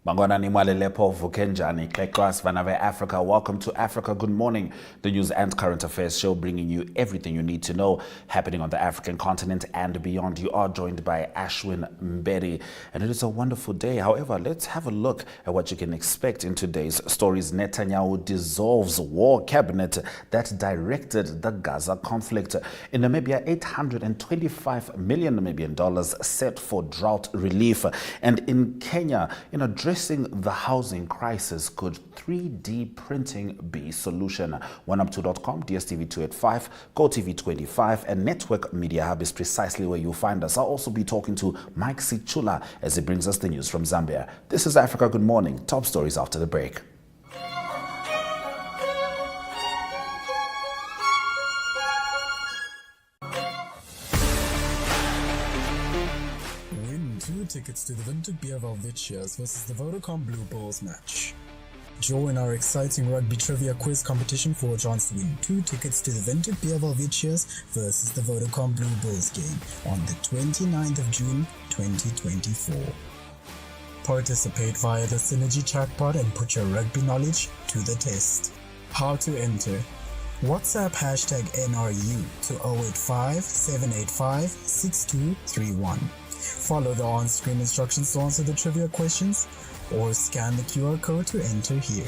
Bangona Nimwalelepo Vukenjani Klekwas Vanave Africa. Welcome to Africa Good Morning, the news and current affairs show bringing you everything you need to know happening on the African continent and beyond. You are joined by Ashwin Mbedi, and it is a wonderful day. However, let's have a look at what you can expect in today's stories. Netanyahu dissolves war cabinet that directed the Gaza conflict. In Namibia, $825 million Namibian set for drought relief. And in Kenya, in addressing the housing crisis, could 3D printing be solution? 1up2.com, DSTV 285, GoTV 25, and Network Media Hub is precisely where you'll find us. I'll also be talking to Mike Sichula as he brings us the news from Zambia. This is Africa Good Morning. Top stories after the break. Tickets to the Vintage Beer Velvetias versus the Vodacom Blue Bulls match. Join our exciting rugby trivia quiz competition for a chance to win 2 tickets to the Vintage Beer Velvetias versus the Vodacom Blue Bulls game on the 29th of June 2024. Participate via the Synergy chatbot and put your rugby knowledge to the test. How to enter? WhatsApp hashtag NRU to 085 785 6231. Follow the on-screen instructions to answer the trivia questions, or scan the QR code to enter here.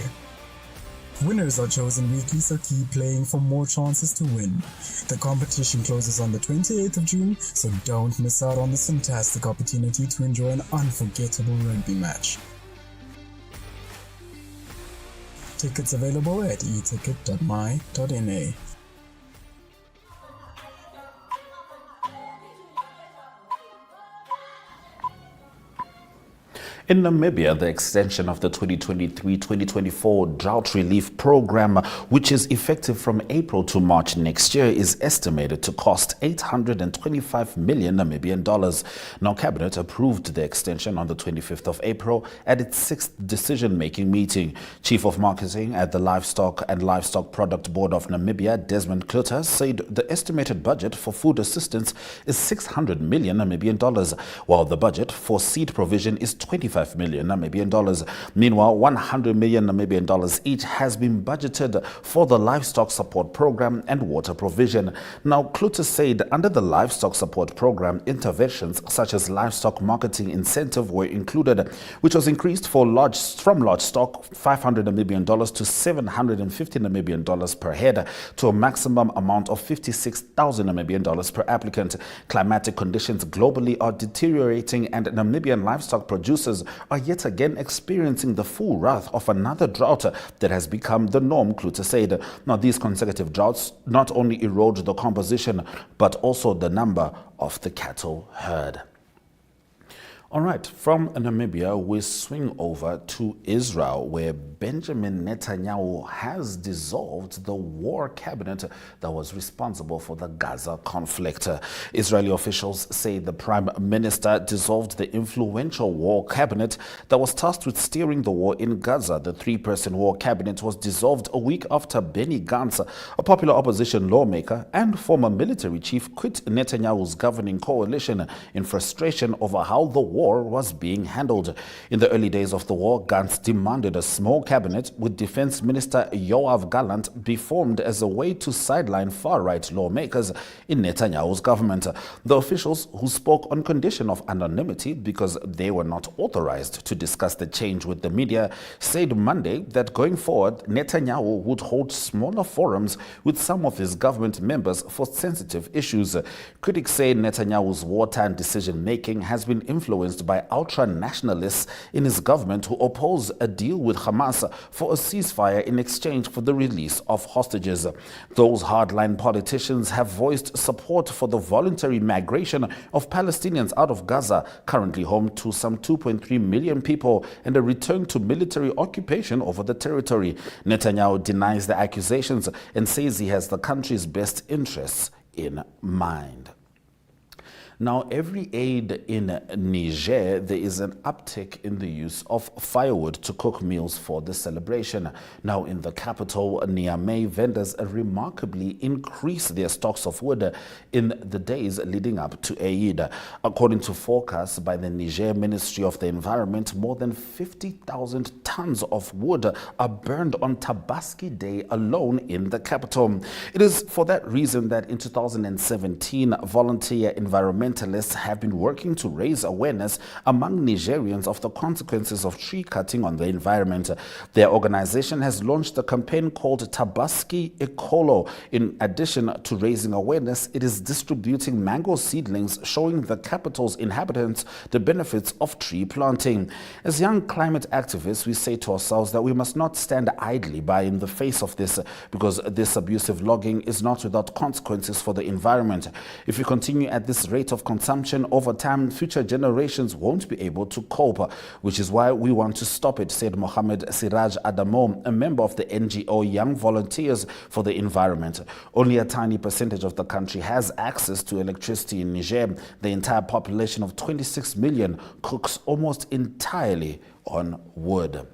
Winners are chosen weekly, so keep playing for more chances to win. The competition closes on the 28th of June, so don't miss out on this fantastic opportunity to enjoy an unforgettable rugby match. Tickets available at eticket.my.na. In Namibia, the extension of the 2023-2024 drought relief program, which is effective from April to March next year, is estimated to cost $825 million Namibian dollars. Now, Cabinet approved the extension on the 25th of April at its 6th decision-making meeting. Chief of Marketing at the Livestock and Livestock Product Board of Namibia, Desmond Klutter, said the estimated budget for food assistance is $600 million Namibian dollars, while the budget for seed provision is $25 million Namibian dollars. Meanwhile, $100 million Namibian dollars each has been budgeted for the livestock support program and water provision. Now, Klutter said under the livestock support program, interventions such as livestock marketing incentive were included, which was increased from large stock $500 Namibian to $750 Namibian per head, to a maximum amount of $56,000 Namibian per applicant. Climatic conditions globally are deteriorating, and Namibian livestock producers are yet again experiencing the full wrath of another drought that has become the norm, Klutter said. Now, these consecutive droughts not only erode the composition, but also the number of the cattle herd. All right, from Namibia, we swing over to Israel, where Benjamin Netanyahu has dissolved the war cabinet that was responsible for the Gaza conflict. Israeli officials say the prime minister dissolved the influential war cabinet that was tasked with steering the war in Gaza. The 3-person war cabinet was dissolved a week after Benny Gantz, a popular opposition lawmaker and former military chief, quit Netanyahu's governing coalition in frustration over how the war was being handled. In the early days of the war, Gantz demanded a small cabinet with Defense Minister Yoav Gallant be formed as a way to sideline far-right lawmakers in Netanyahu's government. The officials, who spoke on condition of anonymity because they were not authorized to discuss the change with the media, said Monday that going forward, Netanyahu would hold smaller forums with some of his government members for sensitive issues. Critics say Netanyahu's wartime decision-making has been influenced by ultra-nationalists in his government who oppose a deal with Hamas for a ceasefire in exchange for the release of hostages. Those hardline politicians have voiced support for the voluntary migration of Palestinians out of Gaza, currently home to some 2.3 million people, and a return to military occupation over the territory. Netanyahu denies the accusations and says he has the country's best interests in mind. Now, every aid in Niger, there is an uptick in the use of firewood to cook meals for the celebration. Now, in the capital, Niamey, vendors remarkably increased their stocks of wood in the days leading up to Eid. According to forecasts by the Niger Ministry of the Environment, more than 50,000 tons of wood are burned on Tabaski Day alone in the capital. It is for that reason that in 2017, volunteer environmentalists have been working to raise awareness among Nigerians of the consequences of tree cutting on the environment. Their organization has launched a campaign called Tabaski Ekolo. In addition to raising awareness, it is distributing mango seedlings showing the capital's inhabitants the benefits of tree planting. As young climate activists, we say to ourselves that we must not stand idly by in the face of this, because this abusive logging is not without consequences for the environment. If we continue at this rate of consumption over time, future generations won't be able to cope, which is why we want to stop it, said Mohamed Siraj Adamo, a member of the NGO Young Volunteers for the Environment. Only a tiny percentage of the country has access to electricity in Niger. The entire population of 26 million cooks almost entirely on wood.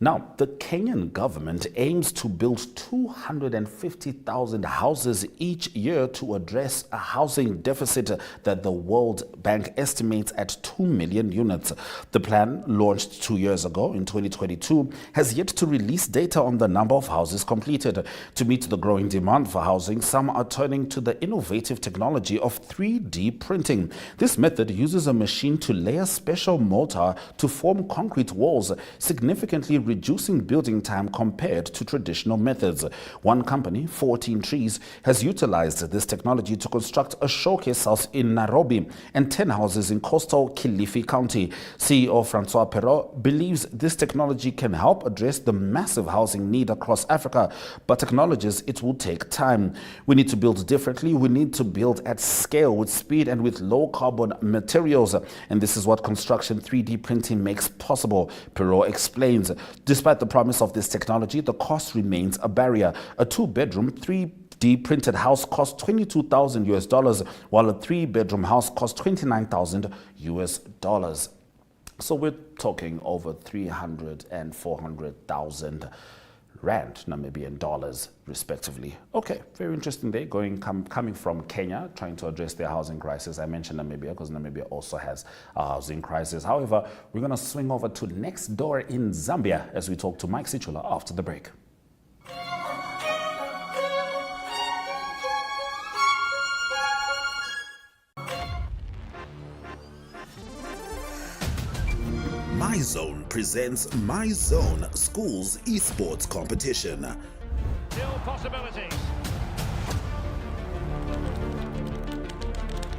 Now, the Kenyan government aims to build 250,000 houses each year to address a housing deficit that the World Bank estimates at 2 million units. The plan, launched 2 years ago in 2022, has yet to release data on the number of houses completed. To meet the growing demand for housing, some are turning to the innovative technology of 3D printing. This method uses a machine to layer special mortar to form concrete walls, significantly reducing building time compared to traditional methods. One company, 14 Trees, has utilized this technology to construct a showcase house in Nairobi and 10 houses in coastal Kilifi County. CEO Francois Perrault believes this technology can help address the massive housing need across Africa, but acknowledges it will take time. We need to build differently. We need to build at scale, with speed and with low carbon materials. And this is what construction 3D printing makes possible, Perrault explains. Despite the promise of this technology, the cost remains a barrier. A 2-bedroom, 3D printed house costs $22,000, while a 3-bedroom house costs $29,000. So we're talking over 300 and 400,000 rand, Namibian dollars, respectively. Okay, very interesting day coming from Kenya, trying to address their housing crisis. I mentioned Namibia because Namibia also has a housing crisis. However, we're going to swing over to next door in Zambia as we talk to Mike Sichula after the break. My Zone presents My Zone Schools Esports Competition. Still possibilities.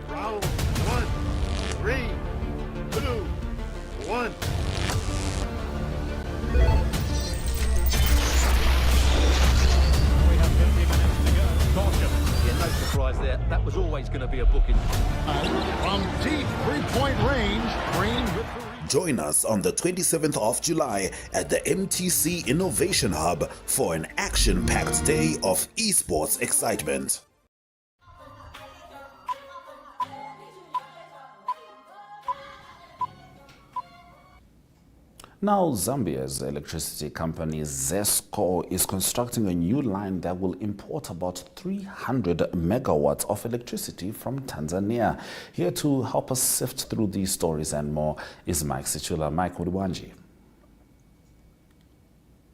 Round 1, 3, 2, 1. We have 50 minutes to go. Caution. Yeah, no surprise there. That was always going to be a booking. From deep three-point range, Green with the Join us on the 27th of July at the MTC Innovation Hub for an action-packed day of esports excitement. Now, Zambia's electricity company ZESCO is constructing a new line that will import about 300 megawatts of electricity from Tanzania. Here to help us sift through these stories and more is Mike Sichula. Mike Uliwanji.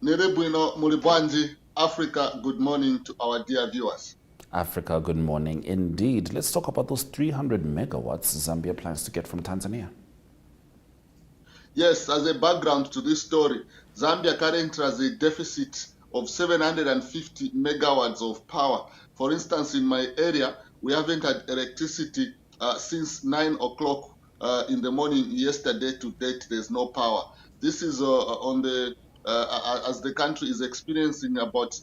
Nerebuino Mulibwanji, Africa, good morning to our dear viewers. Africa, good morning indeed. Let's talk about those 300 megawatts Zambia plans to get from Tanzania. Yes, as a background to this story, Zambia currently has a deficit of 750 megawatts of power. For instance, in my area, we haven't had electricity since 9 o'clock in the morning yesterday to date. There's no power. This is on the as the country is experiencing about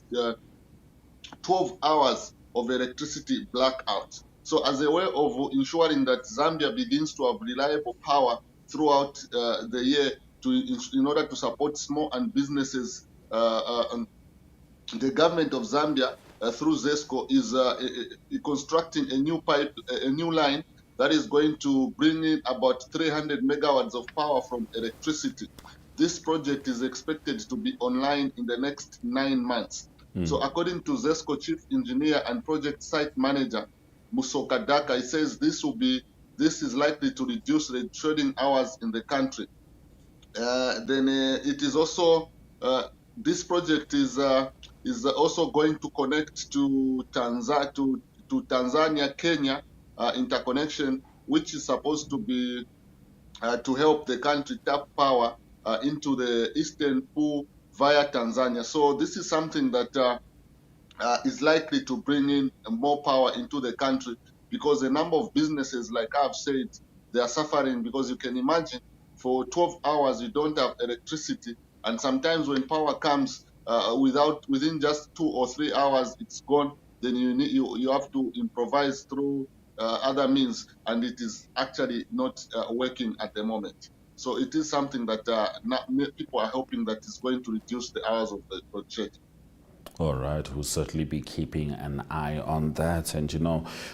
12 hours of electricity blackout. So as a way of ensuring that Zambia begins to have reliable power throughout the year in order to support small and businesses, the government of Zambia through ZESCO is constructing a new line that is going to bring in about 300 megawatts of power from electricity. This project is expected to be online in the next 9 months. So according to ZESCO chief engineer and project site manager, Musoka Daka, he says this is likely to reduce the trading hours in the country. It is also this project is also going to connect to Tanzania Kenya interconnection, which is supposed to be to help the country tap power into the eastern pool via Tanzania. So this is something that is likely to bring in more power into the country, because a number of businesses, like I've said, they are suffering, because you can imagine for 12 hours you don't have electricity, and sometimes when power comes within just 2 or 3 hours it's gone. Then you have to improvise through other means, and it is actually not working at the moment. So it is something that people are hoping that is going to reduce the hours of the trade. All right, we'll certainly be keeping an eye on that. And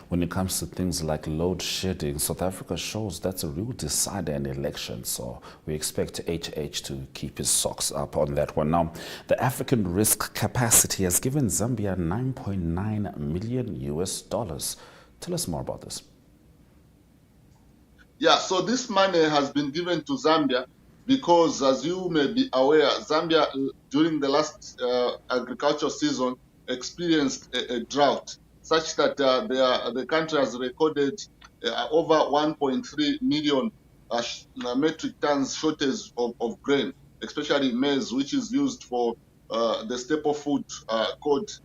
when it comes to things like load shedding, South Africa shows that's a real decider in elections. So we expect HH to keep his socks up on that one. Now, the African risk capacity has given Zambia $9.9 million US. Tell us more about this. Yeah, so this money has been given to Zambia because, as you may be aware, Zambia during the last agricultural season experienced a drought, such that the country has recorded over 1.3 million metric tons shortage of grain, especially maize, which is used for the staple food called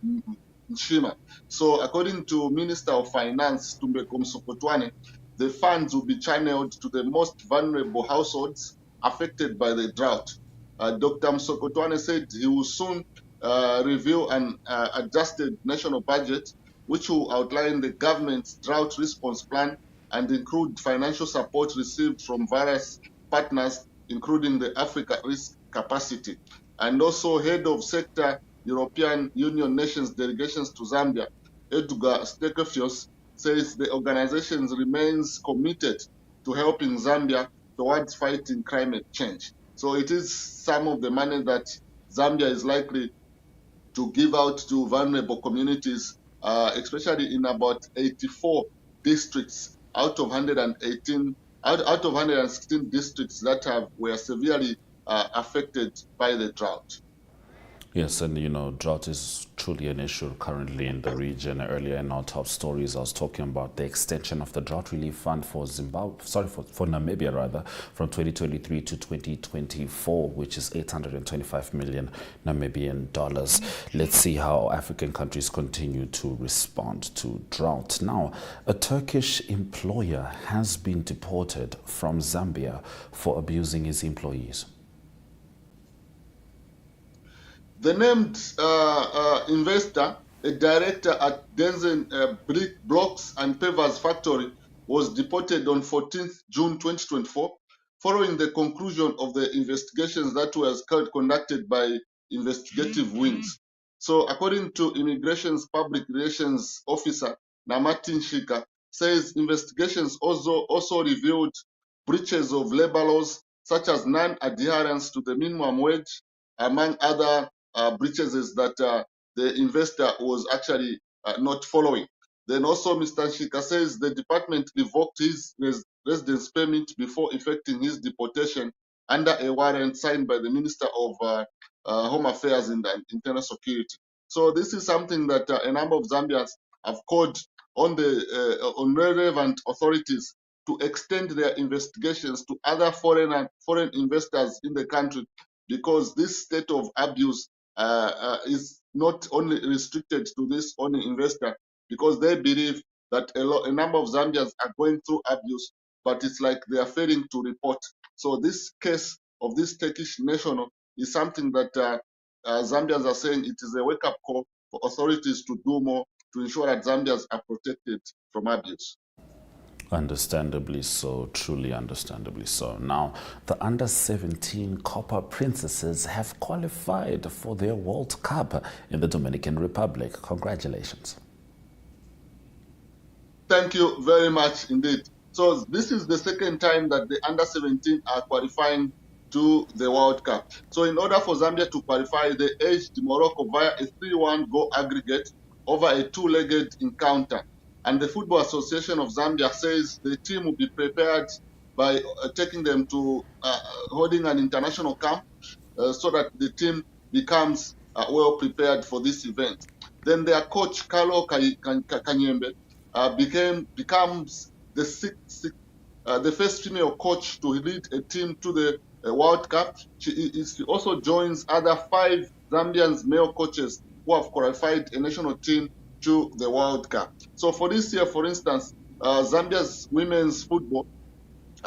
Nshima. So according to Minister of Finance, Tumbeko Msokotwane, the funds will be channeled to the most vulnerable households affected by the drought. Dr. Msokotwane said he will soon reveal an adjusted national budget, which will outline the government's drought response plan and include financial support received from various partners, including the Africa Risk Capacity. And also, head of sector European Union nations delegations to Zambia, Edgar Stekefios, says the organization remains committed to helping Zambia towards fighting climate change. So it is some of the money that Zambia is likely to give out to vulnerable communities, especially in about 84 districts out of 116 districts that were severely affected by the drought. Yes, and drought is truly an issue currently in the region. Earlier in our top stories, I was talking about the extension of the drought relief fund for for Namibia rather, from 2023 to 2024, which is 825 million Namibian dollars. Let's see how African countries continue to respond to drought. Now, a Turkish employer has been deported from Zambia for abusing his employees. The named investor, a director at Denzen Brick Blocks and Pavers Factory, was deported on 14th June 2024 following the conclusion of the investigations that was conducted by investigative wings. So according to Immigration's Public Relations Officer, Namatin Shika, says investigations also revealed breaches of labor laws, such as non-adherence to the minimum wage, among other breaches that the investor was actually not following. Then also Mr. Shika says the department revoked his residence permit before effecting his deportation under a warrant signed by the Minister of Home Affairs and Internal Security. So this is something that a number of Zambians have called on relevant authorities to extend their investigations to other foreign investors in the country, because this state of abuse is not only restricted to this only investor, because they believe that a number of Zambians are going through abuse, but it's like they are failing to report. So this case of this Turkish national is something that Zambians are saying it is a wake-up call for authorities to do more to ensure that Zambians are protected from abuse. Understandably so, truly understandably so. Now, the under-17 Copper Princesses have qualified for their World Cup in the Dominican Republic. Congratulations. Thank you very much indeed. So this is the second time that the under-17 are qualifying to the World Cup. So in order for Zambia to qualify, they edged Morocco via a 3-1 goal aggregate over a two-legged encounter. And the Football Association of Zambia says the team will be prepared by taking them to holding an international camp so that the team becomes well prepared for this event. Then their coach, Carlo Kanyembe, becomes the first female coach to lead a team to the World Cup. She also joins other 5 Zambian male coaches who have qualified a national team to the World Cup. So for this year, for instance, Zambia's women's football,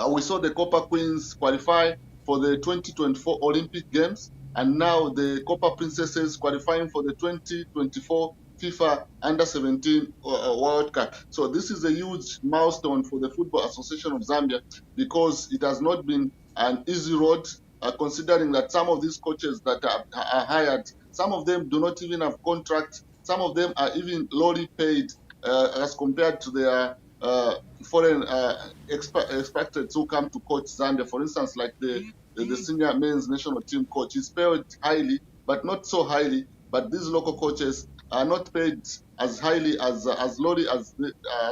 we saw the Copa Queens qualify for the 2024 Olympic Games, and now the Copa Princesses qualifying for the 2024 FIFA Under-17 World Cup. So this is a huge milestone for the Football Association of Zambia because it has not been an easy road, considering that some of these coaches that are hired, some of them do not even have contracts, some of them are even lowly paid as compared to their foreign expatriates who come to coach Zambia. For instance, like the senior men's national team coach is paid highly, but not so highly. But these local coaches are not paid as highly as lowly as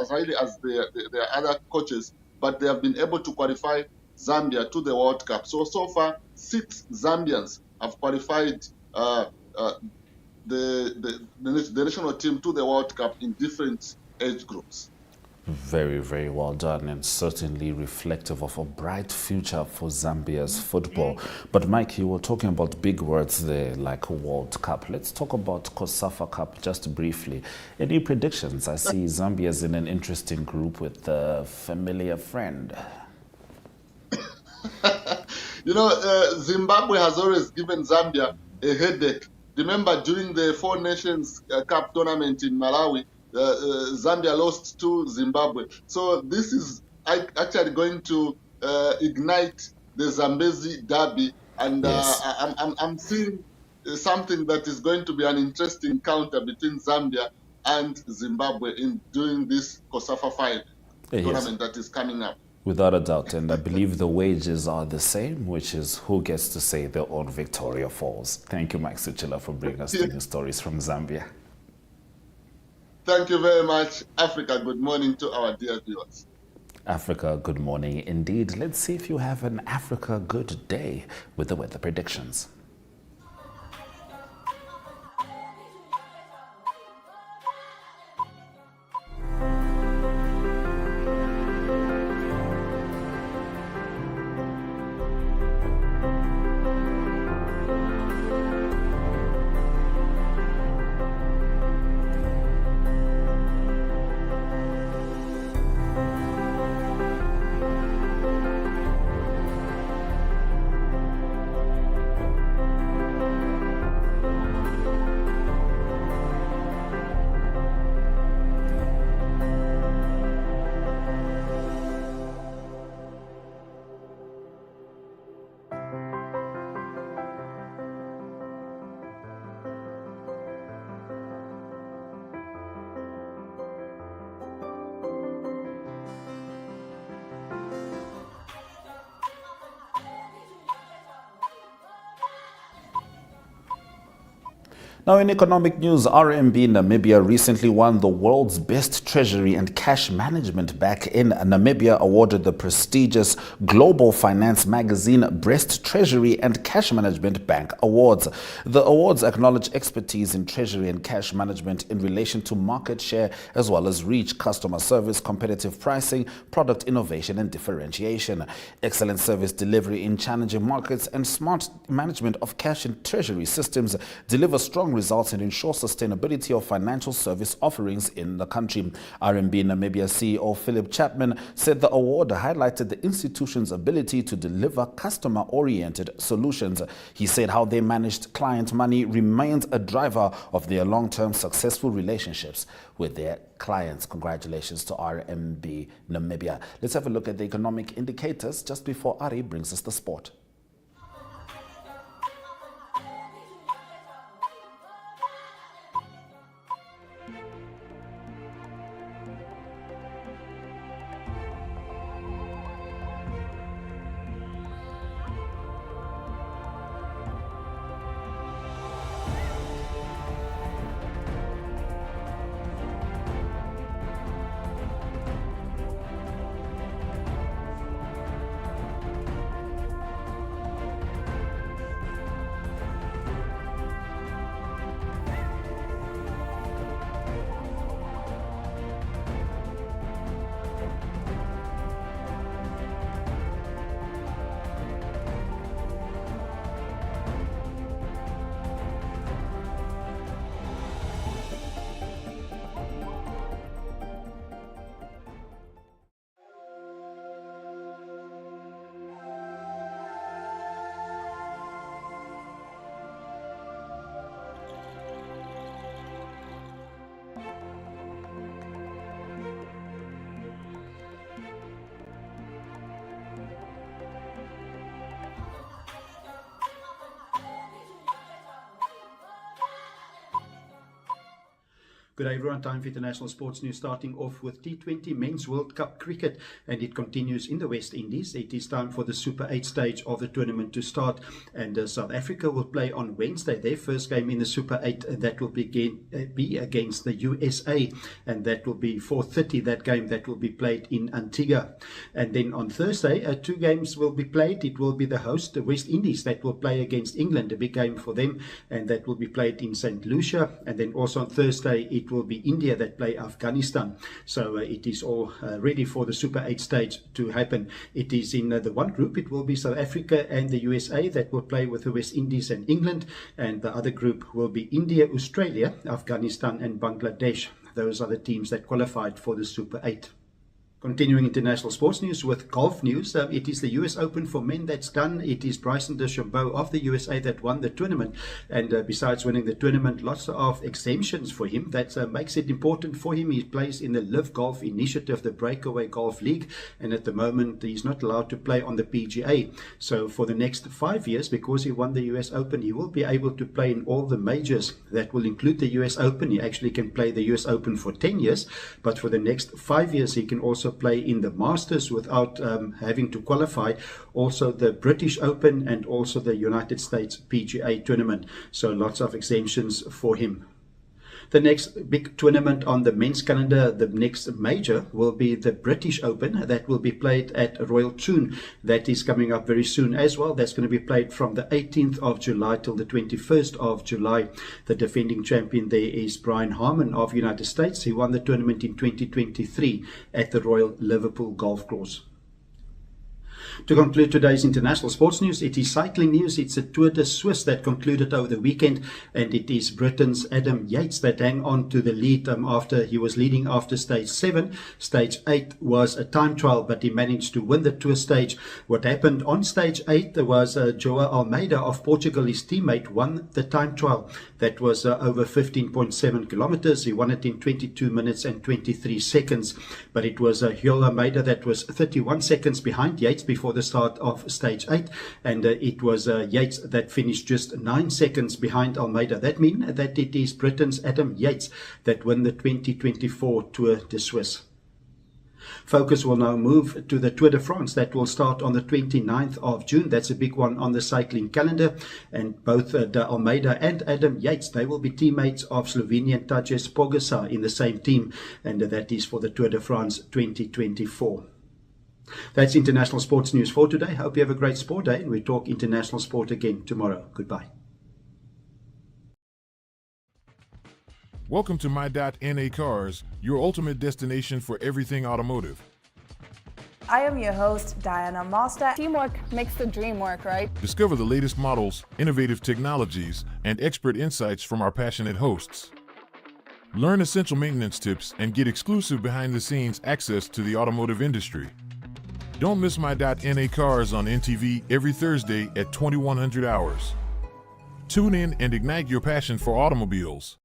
highly as their other coaches. But they have been able to qualify Zambia to the World Cup. So far, 6 Zambians have qualified the national team to the World Cup in different age groups. Very, very well done, and certainly reflective of a bright future for Zambia's football. But Mike, you were talking about big words there, like World Cup. Let's talk about COSAFA Cup just briefly. Any predictions? I see Zambia's in an interesting group with a familiar friend. Zimbabwe has always given Zambia a headache. Remember, during the 4 Nations Cup tournament in Malawi, Zambia lost to Zimbabwe. So this is actually going to ignite the Zambezi derby, and Yes. I'm seeing something that is going to be an interesting encounter between Zambia and Zimbabwe in doing this COSAFA 5 tournament that is coming up. Without a doubt, and I believe the wages are the same, which is who gets to say their own Victoria Falls. Thank you, Mike Suchila, for bringing us the new stories from Zambia. Thank you very much, Africa. Good morning to our dear viewers. Africa, good morning indeed. Let's see if you have an Africa good day with the weather predictions. Now, in economic news, RMB Namibia recently won the world's best treasury and cash management back in Namibia, awarded the prestigious global finance magazine Best Treasury and Cash Management Bank Awards. The awards acknowledge expertise in treasury and cash management in relation to market share, as well as reach, customer service, competitive pricing, product innovation and differentiation, excellent service delivery in challenging markets, and smart management of cash and treasury systems deliver strong results and ensure sustainability of financial service offerings in the country. RMB Namibia CEO Philip Chapman said the award highlighted the institution's ability to deliver customer-oriented solutions. He said how they managed client money remains a driver of their long-term successful relationships with their clients. Congratulations to RMB Namibia. Let's have a look at the economic indicators just before Ari brings us the sport. Good day everyone, time for international sports news, starting off with T20 Men's World Cup cricket, and it continues in the West Indies. It is time for the Super 8 stage of the tournament to start, and South Africa will play on Wednesday their first game in the Super 8, and that will be against the USA, and that will be 4:30, that game that will be played in Antigua. And then on Thursday, 2 games will be played. It will be the host, the West Indies, that will play against England, a big game for them, and that will be played in St. Lucia. And then also on Thursday, it will be India that play Afghanistan. So it is all ready for the Super 8 stage to happen. It is in the one group. It will be South Africa and the USA that will play with the West Indies and England, and the other group will be India, Australia, Afghanistan and Bangladesh. Those are the teams that qualified for the Super 8. Continuing international sports news with golf news, it is the US Open for men that's done. It is Bryson DeChambeau of the USA that won the tournament, and besides winning the tournament, lots of exemptions for him. That makes it important for him. He plays in the Live Golf Initiative, the Breakaway Golf League, and at the moment he's not allowed to play on the PGA. So for the next 5 years, because he won the US Open, he will be able to play in all the majors. That will include the US Open. He actually can play the US Open for 10 years, but for the next 5 years he can also play in the Masters without having to qualify, also the British Open and also the United States PGA tournament. So lots of exemptions for him. The next big tournament on the men's calendar, the next major, will be the British Open. That will be played at Royal Troon. That is coming up very soon as well. That's going to be played from the 18th of July till the 21st of July. The defending champion there is Brian Harman of United States. He won the tournament in 2023 at the Royal Liverpool Golf Course. To conclude today's international sports news, it is cycling news. It's a Tour de Suisse that concluded over the weekend, and it is Britain's Adam Yates that hang on to the lead after he was leading after stage 7. Stage 8 was a time trial, but he managed to win the Tour stage. What happened on stage 8 was Joao Almeida of Portugal, his teammate, won the time trial. That was over 15.7 kilometers. He won it in 22 minutes and 23 seconds, but it was Joao Almeida that was 31 seconds behind Yates before the start of stage 8, and it was Yates that finished just 9 seconds behind Almeida. That means that it is Britain's Adam Yates that won the 2024 Tour de Suisse. Focus will now move to the Tour de France that will start on the 29th of June. That's a big one on the cycling calendar, and both Almeida and Adam Yates, they will be teammates of Slovenian Tadej Pogačar in the same team, and that is for the Tour de France 2024. That's international sports news for today. Hope you have a great sport day, and we talk international sport again tomorrow. Goodbye. Welcome to My.NA Cars, your ultimate destination for everything automotive. I am your host, Diana Master. Teamwork makes the dream work, right? Discover the latest models, innovative technologies, and expert insights from our passionate hosts. Learn essential maintenance tips and get exclusive behind-the-scenes access to the automotive industry. Don't miss My.NA Cars on NTV every Thursday at 2100 hours. Tune in and ignite your passion for automobiles.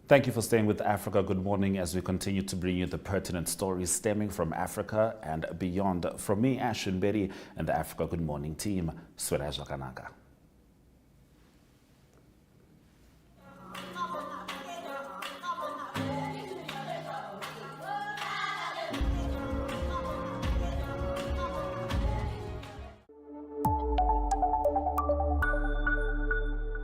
Thank you for staying with Africa Good Morning as we continue to bring you the pertinent stories stemming from Africa and beyond. From me, Ashwin Berry, and the Africa Good Morning team, Sweraja Kanaka.